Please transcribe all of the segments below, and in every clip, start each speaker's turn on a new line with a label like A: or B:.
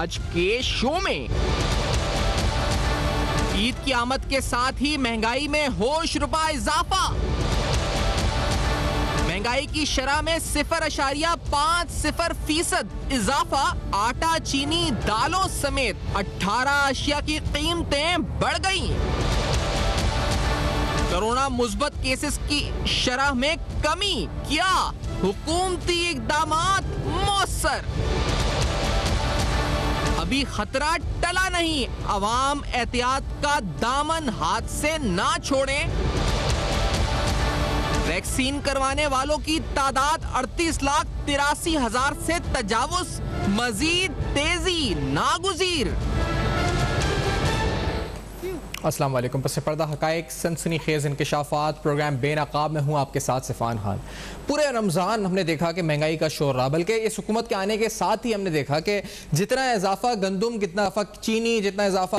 A: آج کے شو میں۔ عید کی آمد کے ساتھ ہی مہنگائی میں ہوش ربا اضافہ۔ مہنگائی کی شرح میں 0.50% اضافہ۔ آٹا، چینی، دالوں سمیت 18 اشیاء کی قیمتیں بڑھ گئیں۔ کرونا مثبت کیسز کی شرح میں کمی، کیا حکومتی اقدامات مؤثر؟ ابھی خطرہ ٹلا نہیں، عوام احتیاط کا دامن ہاتھ سے نہ چھوڑیں۔ ویکسین کروانے والوں کی تعداد 38,83,000 سے تجاوز، مزید تیزی ناگزیر۔
B: السلام علیکم۔ پس پردہ حقائق، سنسنی خیز انکشافات، پروگرام بے نقاب میں ہوں آپ کے ساتھ صفان خان۔ پورے رمضان ہم نے دیکھا کہ مہنگائی کا شور رہا، بلکہ اس حکومت کے آنے کے ساتھ ہی ہم نے دیکھا کہ جتنا اضافہ گندم، جتنا اضافہ چینی، جتنا اضافہ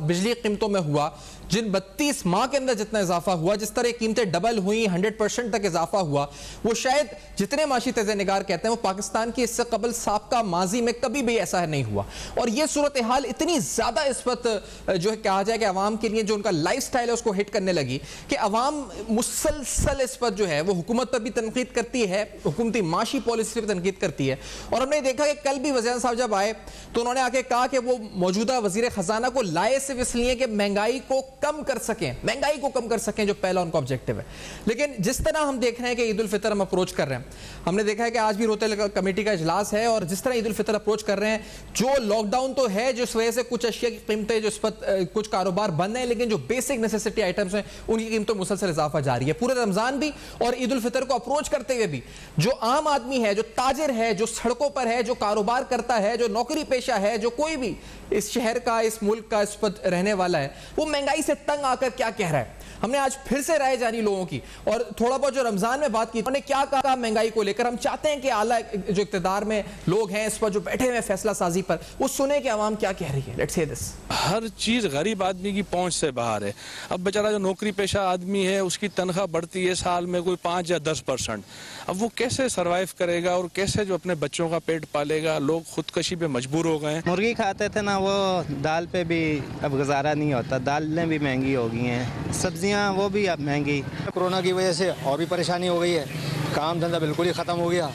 B: بجلی قیمتوں میں ہوا، جن 32 ماہ کے اندر جتنا اضافہ ہوا، جس طرح قیمتیں ڈبل ہوئیں، 100% تک اضافہ ہوا، وہ شاید جتنے معاشی تجزیہ نگار کہتے ہیں وہ پاکستان کی اس سے قبل سابقہ ماضی میں کبھی بھی ایسا نہیں ہوا۔ اور یہ صورتحال اتنی زیادہ اس وقت جو ہے کہا جائے کہ عوام کے لیے جو ان کا لائف سٹائل ہے اس کو ہٹ کرنے لگی کہ عوام مسلسل اس پر جو ہے وہ حکومت پر بھی تنقید کرتی ہے، حکومتی معاشی پالیسی پر تنقید کرتی ہے۔ اور ہم نے دیکھا کہ کل بھی وزیر صاحب جب آئے تو انہوں نے آ کے کہا کہ وہ موجودہ وزیر خزانہ کو لائے صرف اس لیے کہ مہنگائی کو کم کر سکیں جو پہلا ان کا آبجیکٹو ہے۔ لیکن جس طرح ہم دیکھ رہے ہیں کہ عید الفطر ہم اپروچ کر رہے ہیں، ہم نے دیکھا ہے کہ آج بھی روتے کمیٹی کا اجلاس ہے، اور جس طرح عید الفطر اپروچ کر رہے ہیں، جو لاک ڈاؤن تو ہے جو اس وجہ سے کچھ اشیاء کی قیمتیں جو اس پر کچھ کاروبار بند ہیں، لیکن جو بیسک نیسیسٹی آئٹمز ہیں ان کی قیمتوں میں مسلسل اضافہ جاری ہے۔ پورے رمضان بھی اور عید الفطر کو اپروچ کرتے ہوئے بھی جو عام آدمی ہے، جو تاجر ہے، جو سڑکوں پر ہے، جو کاروبار کرتا ہے، جو نوکری پیشہ ہے، جو کوئی بھی اس شہر کا، اس ملک کا اس پر رہنے والا ہے، وہ مہنگائی سے تنگ آ کر کیا کہہ رہا ہے۔ ہم نے آج پھر سے رائے جانی لوگوں کی، اور تھوڑا بہت جو رمضان میں بات کی انہوں نے کیا کہا مہنگائی کو لے کر۔ ہم چاہتے ہیں کہ اعلیٰ جو اقتدار میں لوگ ہیں اس پر جو بیٹھے ہوئے فیصلہ سازی پر، وہ سنیں کہ عوام کیا کہہ رہی ہے۔ لیٹس سی دس۔
C: ہر چیز غریب آدمی کی پہنچ سے باہر ہے۔ اب بیچارہ جو نوکری پیشہ آدمی ہے اس کی تنخواہ بڑھتی ہے سال میں کوئی 5 یا 10%۔ اب وہ کیسے سروائیو کرے گا اور کیسے جو اپنے بچوں کا پیٹ پالے گا؟ لوگ خودکشی پہ مجبور ہو گئے ہیں۔
D: مرغی کھاتے تھے نا، وہ دال پہ بھی اب گزارا نہیں ہوتا، دالیں بھی مہنگی ہو گئی ہیں، سبزیاں وہ بھی اب مہنگی۔
E: کورونا کی وجہ سے اور بھی پریشانی ہو گئی ہے، کام دھندہ بالکل ہی ختم ہو گیا،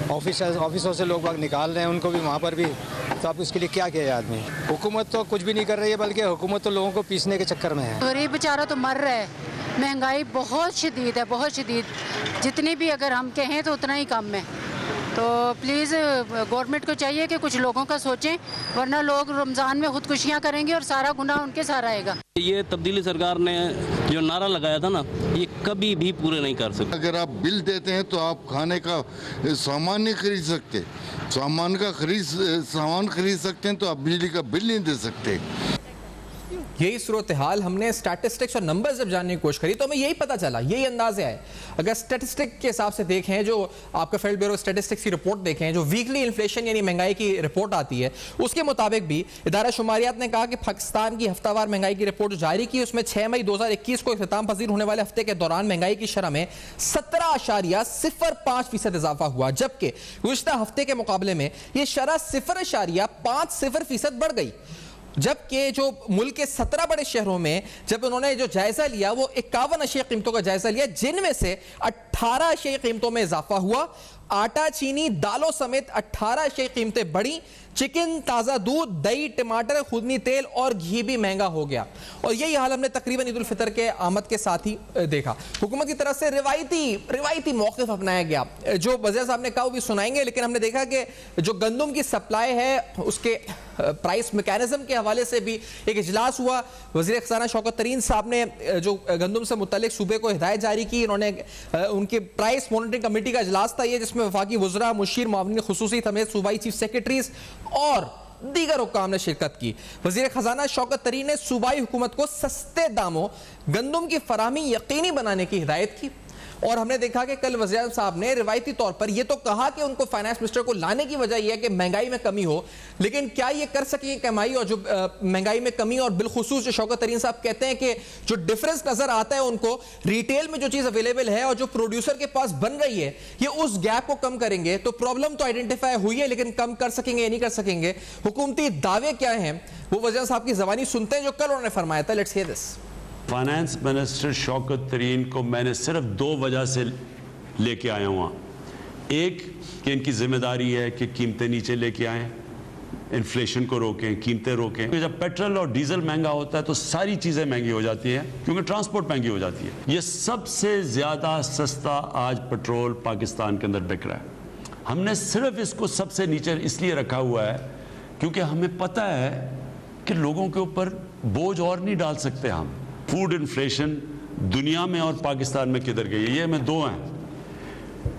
E: آفسوں سے لوگ باگ نکال رہے ہیں ان کو بھی وہاں پر بھی، تو اب اس کے لیے کیا کہے آدمی۔ حکومت تو کچھ بھی نہیں کر رہی ہے، بلکہ حکومت تو لوگوں کو پیسنے کے چکر میں ہے۔
F: غریب بیچارہ تو مر رہا ہے، مہنگائی بہت شدید ہے، بہت شدید، جتنی بھی اگر ہم کہیں تو اتنا ہی کم ہے۔ تو پلیز گورنمنٹ کو چاہیے کہ کچھ لوگوں کا سوچیں، ورنہ لوگ رمضان میں خودکشیاں کریں گے اور سارا گناہ ان کے ساتھ آئے گا۔
G: یہ تبدیلی سرکار نے جو نعرہ لگایا تھا نا، یہ کبھی بھی پورے نہیں کر سکتے۔
H: اگر آپ بل دیتے ہیں تو آپ کھانے کا سامان نہیں خرید سکتے، سامان خرید سکتے ہیں تو آپ بجلی کا بل نہیں دے سکتے۔
B: یہی صورتحال ہم نے سٹیٹسٹکس اور نمبرز جب جاننے کی کوشش کری تو ہمیں یہی پتہ چلا، یہی اندازے آئے۔ اگر سٹیٹسٹک کے حساب سے دیکھیں، جو آپ کا فیڈرل بیورو سٹیٹسٹکس کی رپورٹ دیکھیں، جو ویکلی انفلیشن یعنی مہنگائی کی رپورٹ آتی ہے، اس کے مطابق بھی ادارہ شماریات نے کہا کہ پاکستان کی ہفتہ وار مہنگائی کی رپورٹ جاری کی، اس میں 6 مئی 2021 کو اختتام پذیر ہونے والے ہفتے کے دوران مہنگائی کی شرح میں 17.05% اضافہ ہوا، جبکہ گزشتہ ہفتے کے مقابلے میں یہ شرح 0.50% بڑھ گئی۔ جبکہ جو ملک کے 17 بڑے شہروں میں جب انہوں نے جو جائزہ لیا وہ 51 اشیاء قیمتوں کا جائزہ لیا، جن میں سے 18 اشیاء قیمتوں میں اضافہ ہوا۔ آٹا، چینی، دالوں سمیت 18 اشیاء قیمتیں بڑھی۔ چکن، تازہ دودھ، دہی، ٹماٹر، خوردنی تیل اور گھی بھی مہنگا ہو گیا۔ اور یہی حال ہم نے تقریباً عید الفطر کے آمد کے ساتھ ہی دیکھا۔ حکومت کی طرف سے روایتی موقف اپنایا گیا، جو وزیر صاحب نے کہا وہ بھی سنائیں گے، لیکن ہم نے دیکھا کہ جو گندم کی سپلائی ہے اس کے پرائس میکانزم کے حوالے سے بھی ایک اجلاس ہوا۔ وزیر خزانہ شوکت ترین صاحب نے جو گندم سے متعلق صوبے کو ہدایت جاری کی، انہوں نے ان کے پرائس مانیٹرنگ کمیٹی کا اجلاس تھا یہ، جس میں وفاقی وزراء، مشیر، معاونین خصوصی سمیت صوبائی چیف سیکرٹریز اور دیگر حکام نے شرکت کی۔ وزیر خزانہ شوکت ترین نے صوبائی حکومت کو سستے داموں گندم کی فراہمی یقینی بنانے کی ہدایت کی۔ اور ہم نے دیکھا کہ کل وزیر اعظم صاحب نے روایتی طور پر یہ تو کہا کہ ان کو فائنانس منسٹر کو لانے کی وجہ یہ ہے کہ مہنگائی میں کمی ہو، لیکن کیا یہ کر سکیں کمائی اور جو مہنگائی میں کمی، اور بالخصوص جو شوکت ترین صاحب کہتے ہیں کہ جو ڈیفرنس نظر آتا ہے ان کو ریٹیل میں جو چیز اویلیبل ہے اور جو پروڈیوسر کے پاس بن رہی ہے، یہ اس گیپ کو کم کریں گے، تو پرابلم تو آئیڈینٹیفائی ہوئی ہے، لیکن کم کر سکیں گے یا نہیں کر سکیں گے، حکومتی دعوے کیا ہیں، وہ وزیر صاحب کی زبانی سنتے ہیں جو کل انہوں نے فرمایا تھا. Let's hear this.
I: Finance minister Shaukat Tarin کو میں نے صرف 2 وجہ سے لے کے آیا ہوں. ایک کہ ان کی ذمہ داری ہے کہ قیمتیں نیچے لے کے آئیں، انفلیشن کو روکیں، قیمتیں روکیں. جب پیٹرول اور ڈیزل مہنگا ہوتا ہے تو ساری چیزیں مہنگی ہو جاتی ہیں، کیونکہ ٹرانسپورٹ مہنگی ہو جاتی ہے. یہ سب سے زیادہ سستا آج پیٹرول پاکستان کے اندر بک رہا ہے. ہم نے صرف اس کو سب سے نیچے اس لیے رکھا ہوا ہے کیونکہ ہمیں پتہ ہے کہ لوگوں کے اوپر بوجھ اور نہیں ڈال سکتے ہم. فوڈ انفلیشن دنیا میں اور پاکستان میں کدھر گئی ہے؟ یہ ہمیں 2 ہیں.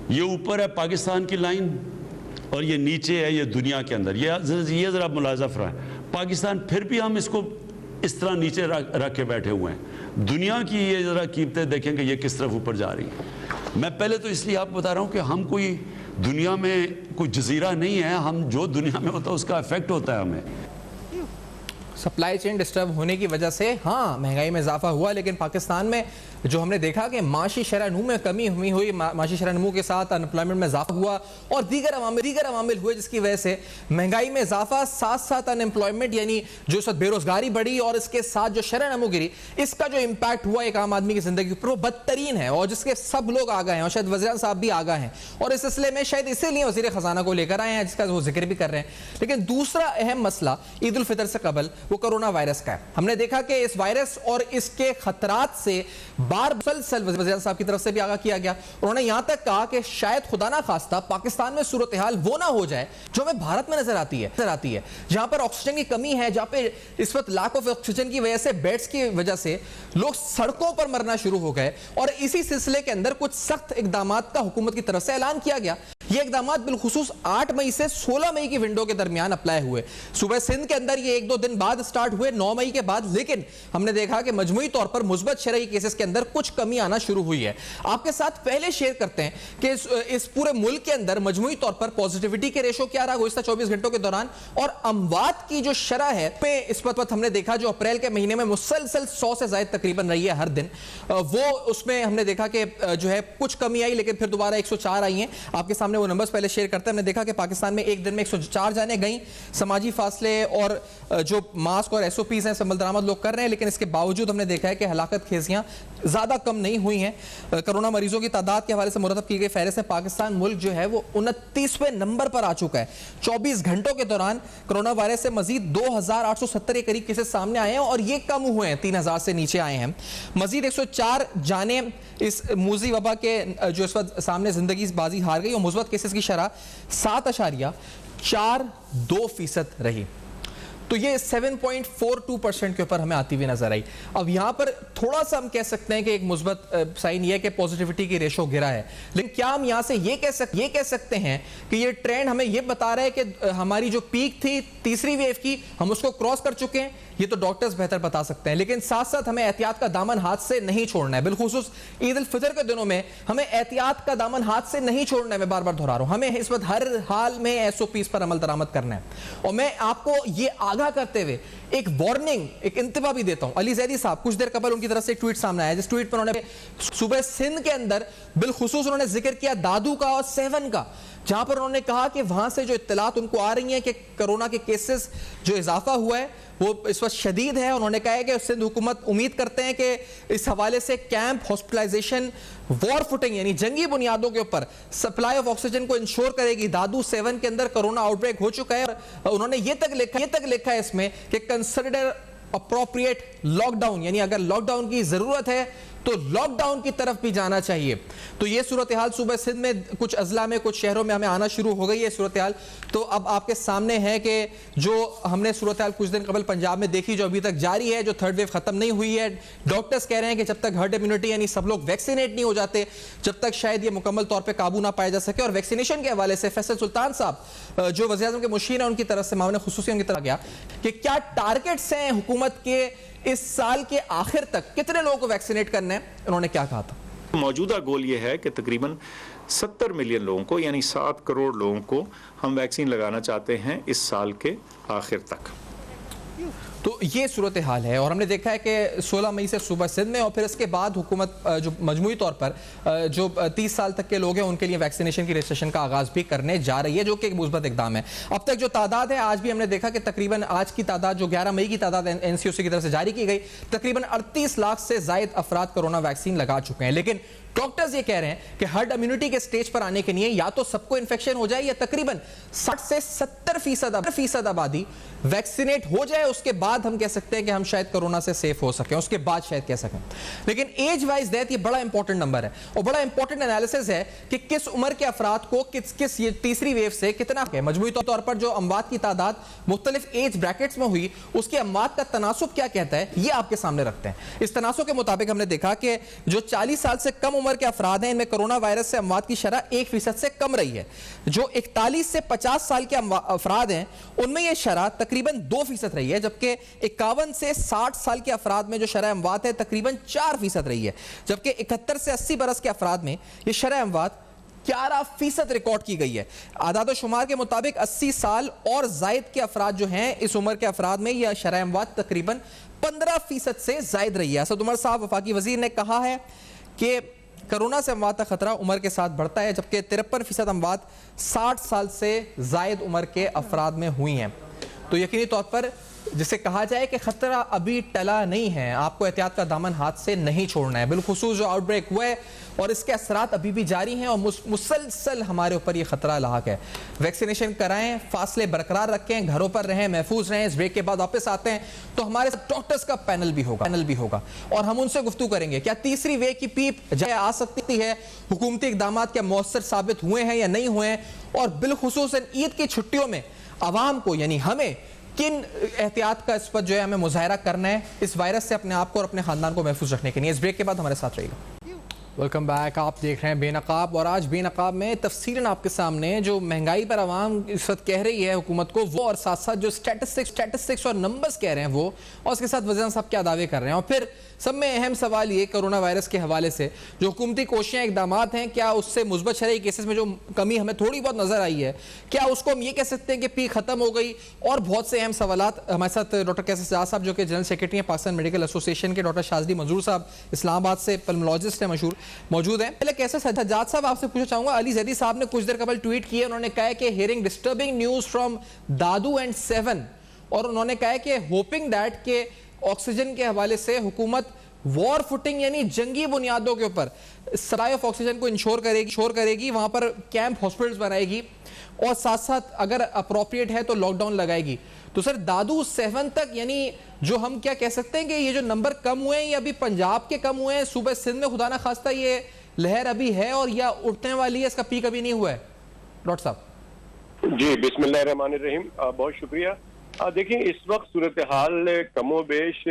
I: یہ اوپر ہے پاکستان کی لائن اور یہ نیچے ہے یہ دنیا کے اندر. یہ ذرا ملاحظہ فرمائیں. پاکستان پھر بھی ہم اس کو اس طرح نیچے رکھ کے بیٹھے ہوئے ہیں. دنیا کی یہ ذرا قیمتیں دیکھیں کہ یہ کس طرف اوپر جا رہی ہیں. میں پہلے تو اس لیے آپ کو بتا رہا ہوں کہ ہم کوئی دنیا میں کوئی جزیرہ نہیں ہے. ہم جو دنیا میں ہوتا ہے اس کا افیکٹ ہوتا ہے ہمیں.
B: سپلائی چین ڈسٹرب ہونے کی وجہ سے ہاں مہنگائی میں اضافہ ہوا، لیکن پاکستان میں جو ہم نے دیکھا کہ معاشی شرح نمو میں کمی ہوئی، معاشی شرح نمو کے ساتھ انپلائمنٹ میں اضافہ ہوا اور دیگر عوامل ہوئے جس کی وجہ سے مہنگائی میں اضافہ، ساتھ ساتھ ان امپلائمنٹ یعنی جو اس وقت بے روزگاری بڑھی اور اس کے ساتھ جو شرح نمو گری، اس کا جو امپیکٹ ہوا ایک عام آدمی کی زندگی پر وہ بدترین ہے اور جس کے سب لوگ آگاہ ہیں اور شاید وزیر اعظم صاحب بھی آگاہ ہیں اور اس سلسلے میں شاید اسی لیے وزیر خزانہ کو لے کر آئے ہیں جس کا وہ ذکر بھی کر رہے ہیں. لیکن دوسرا اہم مسئلہ عید الفطر سے قبل وہ کرونا وائرس کا ہے. ہم نے دیکھا کہ اس وائرس اور اس کے خطرات سے بار مسلسل وزیر اعظم صاحب کی طرف سے بھی آگاہ کیا گیا. انہوں نے یہاں تک کہا کہ شاید خدا نہ خواستہ پاکستان میں صورتحال وہ نہ ہو جائے جو ہمیں بھارت میں نظر آتی ہے جہاں پر آکسیجن کی کمی ہے، جہاں پہ اس وقت لاک آف آکسیجن کی وجہ سے بیڈز کی وجہ سے لوگ سڑکوں پر مرنا شروع ہو گئے. اور اسی سلسلے کے اندر کچھ سخت اقدامات کا حکومت کی طرف سے اعلان کیا گیا. یہ اقدامات بالخصوص 8 مئی سے 16 مئی کی ونڈو کے درمیان اپلائی ہوئے. صوبہ سندھ کے اندر یہ 1-2 دن بعد سٹارٹ ہوئے 9 مئی کے بعد، لیکن ہم نے دیکھا کہ مجموعی طور پر مثبت شرعی کیسز کے اندر کچھ کمی آنا شروع ہوئی ہے. آپ کے ساتھ پہلے شیئر کرتے ہیں کہ اس پورے ملک کے اندر مجموعی طور پر پوزیٹیوٹی کے ریشو کیا رہا گزشتہ 24 گھنٹوں کے دوران، اور اموات کی جو شرح ہے پہ اس وقت ہم نے دیکھا جو اپریل کے مہینے میں مسلسل 100 سے زائد تقریباً رہی ہے ہر دن، وہ اس میں ہم نے دیکھا کہ جو ہے کچھ کمی آئی لیکن پھر دوبارہ 104 آئی ہیں. آپ کے سامنے وہ نمبرز پہلے شیئر کرتے ہیں. ہم نے دیکھا کہ پاکستان میں ایک دن میں 104 جانیں گئیں. سماجی فاصلے اور جو ماسک اور ایس او پیز ہیں عمل درآمد لوگ کر رہے ہیں، لیکن اس کے باوجود ہم نے دیکھا ہے کہ ہلاکت خیزیاں زیادہ کم نہیں ہوئی ہیں. کرونا مریضوں کی تعداد کے حوالے سے مرتب کی گئی فہرست میں پاکستان ملک جو ہے وہ 29ویں نمبر پر آ چکا ہے. 24 گھنٹوں کے دوران کرونا وائرس سے مزید 2870 کے قریب کیسز سامنے آئے ہیں اور یہ کم ہوئے ہیں، 3000 سے نیچے آئے ہیں. مزید 104 جانیں اس موذی وبا کے جو اس وقت سامنے زندگی بازی ہار گئی اور مثبت کیسز کی شرح 7.42% رہی. تو یہ 7.42% کے اوپر ہمیں آتی ہوئی نظر آئی. اب یہاں پر تھوڑا سا ہم کہہ سکتے ہیں کہ ایک مثبت سائن یہ ہے کہ پوزیٹیوٹی کی ریشو گرا ہے، لیکن کیا ہم یہاں سے یہ کہہ سکتے ہیں کہ یہ ٹرینڈ ہمیں یہ بتا رہا ہے کہ ہماری جو پیک تھی تیسری ویو کی ہم اس کو کراس کر چکے ہیں؟ یہ تو ڈاکٹرز بہتر بتا سکتے ہیں، لیکن ساتھ ساتھ ہمیں احتیاط کا دامن ہاتھ سے نہیں چھوڑنا ہے. بالخصوص عید الفطر کے دنوں میں ہمیں احتیاط کا دامن ہاتھ سے نہیں چھوڑنا ہے. میں بار بار دہرا رہا ہوں، ہمیں اس وقت ہر حال میں ایس او پیز پر عمل درآمد کرنا ہے. اور میں آپ کو یہ آگاہ کرتے ہوئے ایک وارننگ، ایک انتباہ بھی دیتا ہوں. علی زیدی صاحب کچھ دیر قبل ان کی طرف سے ایک ٹویٹ سامنے آیا جس ٹویٹ پر انہوں نے صوبہ سندھ کے اندر بالخصوص انہوں نے ذکر کیا دادو کا اور سیون کا، جہاں پر انہوں نے کہا کہ وہاں سے جو اطلاعات ان کو آ رہی ہیں کہ کرونا کے کیسز جو اضافہ ہوا ہے وہ اس وقت شدید ہے. انہوں نے کہا ہے کہ سندھ حکومت امید کرتے ہیں کہ اس حوالے سے کیمپ، ہاسپٹلائزیشن، وار فوٹنگ یعنی جنگی بنیادوں کے اوپر سپلائی آف آکسیجن کو انشور کرے گی. دادو 7 کے اندر کرونا آؤٹ بریک ہو چکا ہے. انہوں نے یہ تک لکھا ہے اس میں کہ کنسیڈر اپروپریٹ لاک ڈاؤن، یعنی اگر لاک ڈاؤن کی ضرورت ہے تو لاک ڈاؤن کی طرف بھی جانا چاہیے. تو یہ صورتحال صوبہ سندھ میں کچھ اضلاع میں کچھ شہروں میں ہمیں آنا شروع ہو گئی ہے صورتحال. تو اب آپ کے سامنے ہے کہ جو ہم نے صورتحال کچھ دن قبل پنجاب میں دیکھی جو ابھی تک جاری ہے، جو تھرڈ ویو ختم نہیں ہوئی ہے. ڈاکٹرز کہہ رہے ہیں کہ جب تک ہرڈ امیونٹی یعنی سب لوگ ویکسینیٹ نہیں ہو جاتے جب تک شاید یہ مکمل طور پہ قابو نہ پایا جا سکے. اور ویکسینیشن کے حوالے سے فیصل سلطان صاحب جو وزیر اعظم کے مشیر ہیں ان کی طرف سے معاون خصوصی ان کی طرف گیا کہ کیا ٹارگٹس ہیں حکومت کے اس سال کے آخر تک کتنے لوگوں کو ویکسینیٹ کرنا ہے. انہوں نے کیا کہا تھا؟
J: موجودہ گول یہ ہے کہ تقریباً 70 ملین لوگوں کو یعنی 7 کروڑ لوگوں کو ہم ویکسین لگانا چاہتے ہیں اس سال کے آخر تک.
B: تو یہ صورتحال ہے اور ہم نے دیکھا ہے کہ 16 مئی سے صوبہ سندھ میں اور پھر اس کے بعد حکومت جو مجموعی طور پر جو 30 سال تک کے لوگ ہیں ان کے لیے ویکسینیشن کی رجسٹریشن کا آغاز بھی کرنے جا رہی ہے جو کہ ایک مثبت اقدام ہے. اب تک جو تعداد ہے آج بھی ہم نے دیکھا کہ تقریباً آج کی تعداد جو 11 مئی کی تعداد این سی او سی کی طرف سے جاری کی گئی تقریباً 38 لاکھ سے زائد افراد کورونا ویکسین لگا چکے ہیں. لیکن ڈاکٹرز یہ کہہ رہے ہیں کہ ہرڈ امیونٹی کے سٹیج پر آنے کے لیے یا تو سب کو انفیکشن ہو جائے یا تقریباً 60 سے 70% آبادی ویکسینیٹ ہو جائے, اس کے بعد ہم کہہ سکتے ہیں کہ ہم شاید کورونا سے سیف ہو سکیں, اس کے بعد شاید کہہ سکیں. لیکن ایج وائز ڈیتھ یہ بڑا امپورٹنٹ نمبر ہے اور بڑا امپورٹنٹ انالیسس ہے کہ کس عمر کے افراد کو کس یہ تیسری ویو سے کتنا ہے. مجموعی طور پر جو اموات کی تعداد مختلف ایج بریکٹس میں ہوئی اس کی اموات کا تناسب کیا کہتا ہے یہ آپ کے سامنے رکھتے ہیں. اس تناسب کے مطابق ہم نے دیکھا کہ جو 40 سال سے کم عمر کے افراد ہیں ان میں کرونا وائرس سے اموات کی شرح 1% سے کم رہی ہے. جو 41 سے 50 سال کے افراد ہیں ان میں یہ شرح تقریباً 2% رہی ہے, جبکہ 51 سے 60 سال کے افراد میں جو شرح اموات ہے تقریباً 4% رہی ہے, جبکہ 71 سے 80 برس کے افراد میں یہ شرح اموات 11% ریکارڈ کی گئی ہے. اعداد و شمار کے مطابق 80 سال اور زائد کے افراد جو ہیں اس عمر کے افراد میں یہ شرح اموات تقریباً 15% سے زائد رہی ہے. اسد عمر صاحب وفاقی وزیر نے کہا ہے کہ کرونا سے اموات کا خطرہ عمر کے ساتھ بڑھتا ہے, جبکہ 53% اموات 60 سال سے زائد عمر کے افراد میں ہوئی ہیں. تو یقینی طور پر جسے کہا جائے کہ خطرہ ابھی ٹلا نہیں ہے, آپ کو احتیاط کا دامن ہاتھ سے نہیں چھوڑنا ہے. بالخصوص جو آؤٹ بریک ہوا ہے اور اس کے اثرات ابھی بھی جاری ہیں اور مسلسل ہمارے اوپر یہ خطرہ لاحق ہے. ویکسینیشن کرائیں, فاصلے برقرار رکھیں, گھروں پر رہیں, محفوظ رہیں. اس بریک کے بعد واپس آتے ہیں تو ہمارے ساتھ ڈاکٹرز کا پینل بھی ہوگا اور ہم ان سے گفتگو کریں گے کیا تیسری ویو کی پیپ جائے آ سکتی ہے, حکومتی اقدامات کیا مؤثر ثابت ہوئے ہیں یا نہیں ہوئے ہیں, اور بالخصوص عید کی چھٹیوں میں عوام کو یعنی ہمیں کن احتیاط کا اس پر جو ہے ہمیں مظاہرہ کرنا ہے اس وائرس سے اپنے آپ کو اور اپنے خاندان کو محفوظ رکھنے کے لیے. اس بریک کے بعد ہمارے ساتھ رہے گا. ویلکم بیک, آپ دیکھ رہے ہیں بے نقاب, اور آج بے نقاب میں تفصیلاً آپ کے سامنے جو مہنگائی پر عوام اس وقت کہہ رہی ہے حکومت کو وہ, اور ساتھ ساتھ جو سٹیٹسٹکس اور نمبرز کہہ رہے ہیں وہ, اور اس کے ساتھ وزیر صاحب کیا دعوے کر رہے ہیں. اور پھر سب میں اہم سوال یہ کرونا وائرس کے حوالے سے جو حکومتی کوششیں اقدامات ہیں کیا اس سے مثبت شرعی کیسز میں جو کمی ہمیں تھوڑی بہت نظر آئی ہے کیا اس کو ہم یہ کہہ سکتے ہیں کہ پیک ختم ہو گئی, اور بہت سے اہم سوالات. ہمارے ساتھ ڈاکٹر کیسر سجاد صاحب جو کہ جنرل سیکرٹری ہیں پاکستان میڈیکل ایسوسی ایشن کے, ڈاکٹر شاذلی منظور صاحب اسلام آباد سے پلمولوجسٹ ہیں مشہور, موجود ہیں. پہلے کیسر سجاد صاحب آپ سے پوچھنا چاہوں گا, علی زیدی صاحب نے کچھ دیر قبل ٹویٹ کیا, انہوں نے کہا کہ hearing disturbing news from Dadu and 7, اور انہوں نے کہا کہ ہوپنگ دیٹ کہ آکسیجن کے حوالے سے حکومت وار فوٹنگ یعنی جنگی بنیادوں کے اوپر سپلائی آف آکسیجن کو انشور کرے گی, وہاں پر کیمپ ہاسپٹلز بنائے گی, اور ساتھ ساتھ اگر اپروپریٹ ہے تو لاک ڈاؤن لگائے گی. تو سر دادو 7 تک یعنی جو ہم کیا کہہ سکتے ہیں کہ یہ جو نمبر کم ہوئے ہیں یہ ابھی پنجاب کے کم ہوئے ہیں, صوبہ سندھ میں خدا نہ خواستہ یہ لہر ابھی ہے اور یا اٹھنے والی ہے, اس کا پیک ابھی نہیں ہوا ہے؟ ڈاکٹر صاحب
K: جی بسم اللہ الرحمن الرحیم, بہت شکریہ. دیکھیں اس وقت صورتحال کم و بیش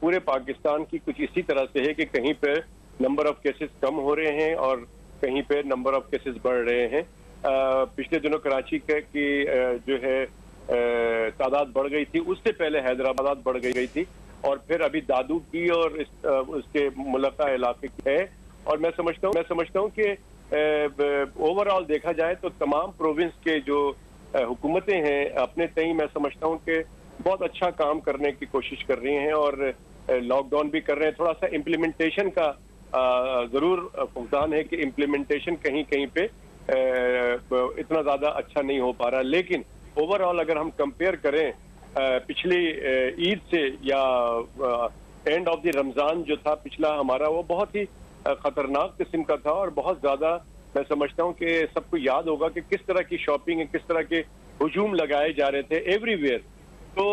K: پورے پاکستان کی کچھ اسی طرح سے ہے کہ کہیں پہ نمبر آف کیسز کم ہو رہے ہیں اور کہیں پہ نمبر آف کیسز بڑھ رہے ہیں. پچھلے دنوں کراچی کی جو ہے تعداد بڑھ گئی تھی, اس سے پہلے حیدرآباد بڑھ گئی تھی, اور پھر ابھی دادو کی اور اس کے ملکہ علاقے کی ہے. اور میں سمجھتا ہوں کہ اوور آل دیکھا جائے تو تمام پروونس کے جو حکومتیں ہیں اپنے تئیں میں سمجھتا ہوں کہ بہت اچھا کام کرنے کی کوشش کر رہی ہیں اور لاک ڈاؤن بھی کر رہے ہیں. تھوڑا سا امپلیمنٹیشن کا ضرور فقدان ہے کہ امپلیمنٹیشن کہیں پہ اتنا زیادہ اچھا نہیں ہو پا رہا, لیکن اوور آل اگر ہم کمپیئر کریں پچھلی عید سے یا اینڈ آف دی رمضان جو تھا پچھلا ہمارا, وہ بہت ہی خطرناک قسم کا تھا اور بہت زیادہ میں سمجھتا ہوں کہ سب کو یاد ہوگا کہ کس طرح کی شاپنگ ہے, کس طرح کے ہجوم لگائے جا رہے تھے ایوری ویئر. تو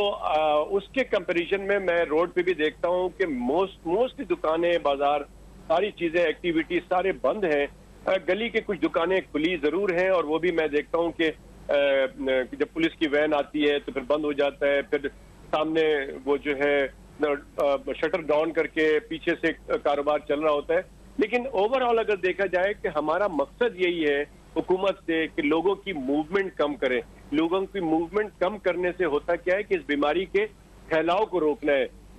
K: اس کے کمپیریزن میں روڈ پہ بھی دیکھتا ہوں کہ موسٹلی دکانیں, بازار, ساری چیزیں, ایکٹیویٹیز سارے بند ہیں. گلی کے کچھ دکانیں کھلی ضرور ہیں, اور وہ بھی میں دیکھتا ہوں کہ جب پولیس کی وین آتی ہے تو پھر بند ہو جاتا ہے, پھر سامنے وہ جو ہے شٹر ڈاؤن کر کے پیچھے سے کاروبار چل رہا ہوتا ہے. لیکن اوور آل اگر دیکھا جائے کہ ہمارا مقصد یہی ہے حکومت سے کہ لوگوں کی موومنٹ کم کریں. لوگوں کی موومنٹ کم کرنے سے ہوتا کیا ہے کہ اس بیماری کے پھیلاؤ کو روکنا ہے.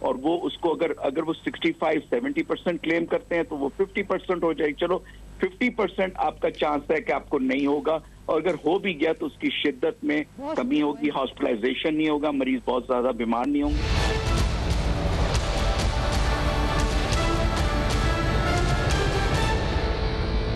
L: اور وہ اس کو اگر وہ 65-70% کلیم کرتے ہیں تو وہ 50% ہو جائے. چلو 50% آپ کا چانس ہے کہ آپ کو نہیں ہوگا, اور اگر ہو بھی گیا تو اس کی شدت میں کمی ہوگی, ہاسپٹلائزیشن نہیں ہوگا, مریض بہت زیادہ بیمار نہیں ہوں گے.